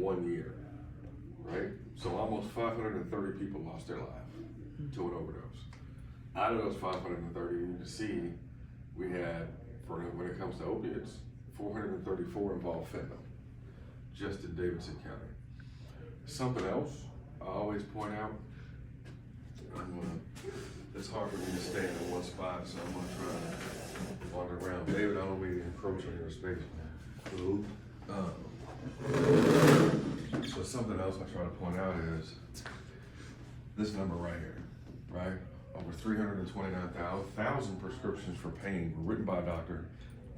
1 year, right? So almost 530 people lost their life to an overdose. Out of those 530, you can see we had, when it comes to opiates, 434 involved fentanyl, just in Davidson County. Something else I always point out, it's hard for me to stand in one spot, so I'm gonna try to wander around. David, I don't mean to encroach on your space. So something else I try to point out is this number right here, right? Over 329,000 prescriptions for pain were written by a doctor,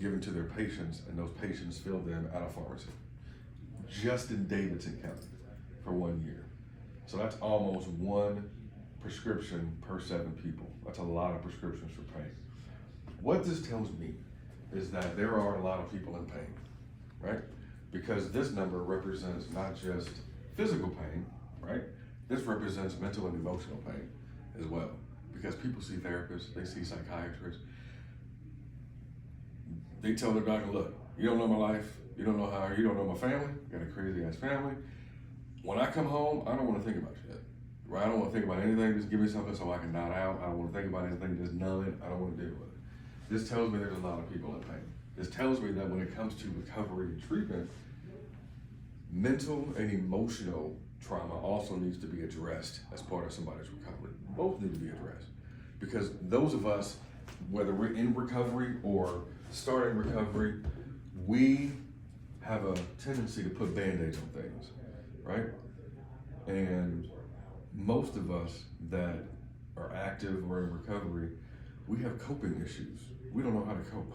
given to their patients, and those patients filled them at a pharmacy. Just in Davidson County for 1 year. So that's almost one prescription per 7 people. That's a lot of prescriptions for pain. What this tells me is that there are a lot of people in pain, right? Because this number represents not just physical pain, right? This represents mental and emotional pain as well. Because people see therapists, they see psychiatrists. They tell their doctor, look, you don't know my life, you don't know my family, got a crazy ass family. When I come home, I don't want to think about shit, right? I don't want to think about anything, just give me something so I can nod out. I don't want to think about anything, just numb it, I don't want to deal with it. This tells me there's a lot of people in pain. This tells me that when it comes to recovery and treatment, mental and emotional trauma also needs to be addressed as part of somebody's recovery. Both need to be addressed. Because those of us, whether we're in recovery or starting recovery, we have a tendency to put Band-Aids on things, right? And most of us that are active or in recovery, we have coping issues. We don't know how to cope.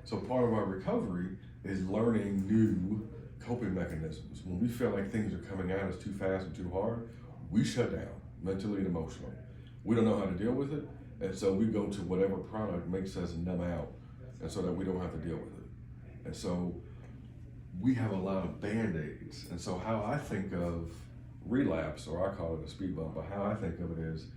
So part of our recovery is learning new coping mechanisms. When we feel like things are coming at us too fast and too hard, we shut down mentally and emotionally. We don't know how to deal with it, and so we go to whatever product makes us numb out, and so that we don't have to deal with it. And so we have a lot of Band-Aids. And so how I think of relapse, or I call it a speed bump, but how I think of it is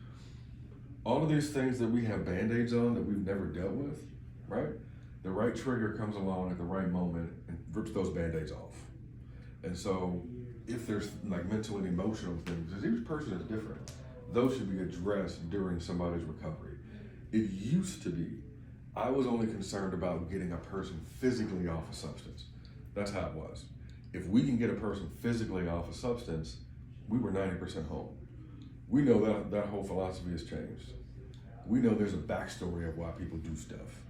all of these things that we have Band-Aids on that we've never dealt with, right? The right trigger comes along at the right moment and rips those Band-Aids off. And so if there's like mental and emotional things, because each person is different, those should be addressed during somebody's recovery. It used to be, I was only concerned about getting a person physically off a substance. That's how it was. If we can get a person physically off a substance, we were 90% home. We know that that whole philosophy has changed. We know there's a backstory of why people do stuff.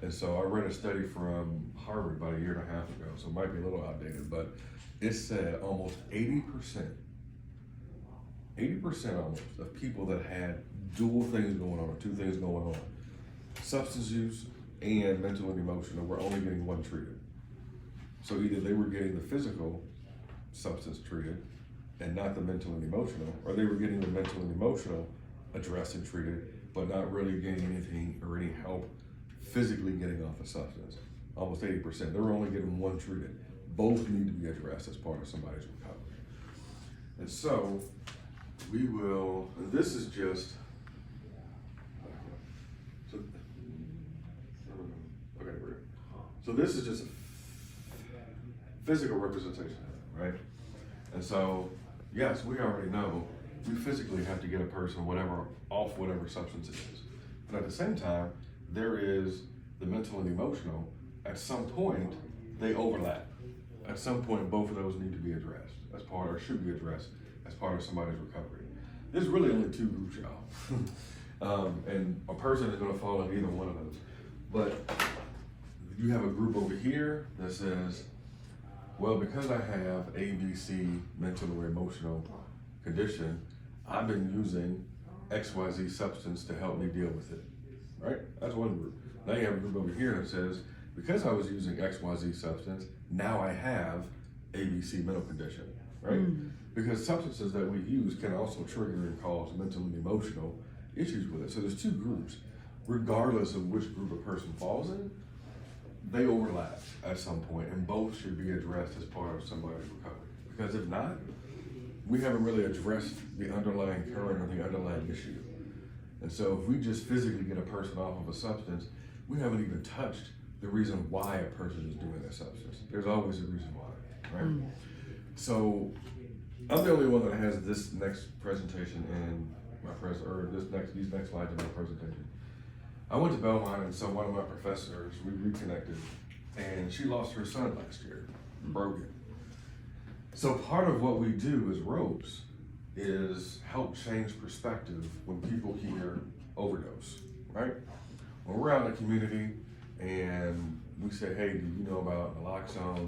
And so I read a study from Harvard about 1.5 years ago, so it might be a little outdated, but it said almost 80% almost of people that had dual things going on, or 2 things going on, substance use and mental and emotional, were only getting one treated. So either they were getting the physical substance treated and not the mental and emotional, or they were getting the mental and emotional addressed and treated, but not really getting anything or any help physically getting off a substance. Almost 80%. They were only getting one treated. Both need to be addressed as part of somebody's recovery. And so we will, and this is just, so this is just a physical representation, right? And so, yes, we already know we physically have to get a person off whatever substance it is. But at the same time, there is the mental and emotional. At some point, they overlap. At some point, both of those need to be addressed as part, or should be addressed as part of somebody's recovery. There's really only 2 groups, y'all. And a person is gonna fall in either one of those. But you have a group over here that says, well, because I have ABC mental or emotional condition, I've been using XYZ substance to help me deal with it, right? That's one group. Now you have a group over here that says, because I was using XYZ substance, now I have ABC mental condition, right? Because substances that we use can also trigger and cause mental and emotional issues with it. So there's 2 groups. Regardless of which group a person falls in, they overlap at some point, and both should be addressed as part of somebody's recovery. Because if not, we haven't really addressed the underlying current or the underlying issue. And so if we just physically get a person off of a substance, we haven't even touched the reason why a person is doing that substance. There's always a reason why, right? So I'm the only one that has this next presentation in my these next slides in my presentation. I went to Belmont, and so one of my professors, we reconnected, and she lost her son last year, broken. So part of what we do as ropes is help change perspective when people hear overdose, right? When we're out in the community and we say, hey, do you know about naloxone?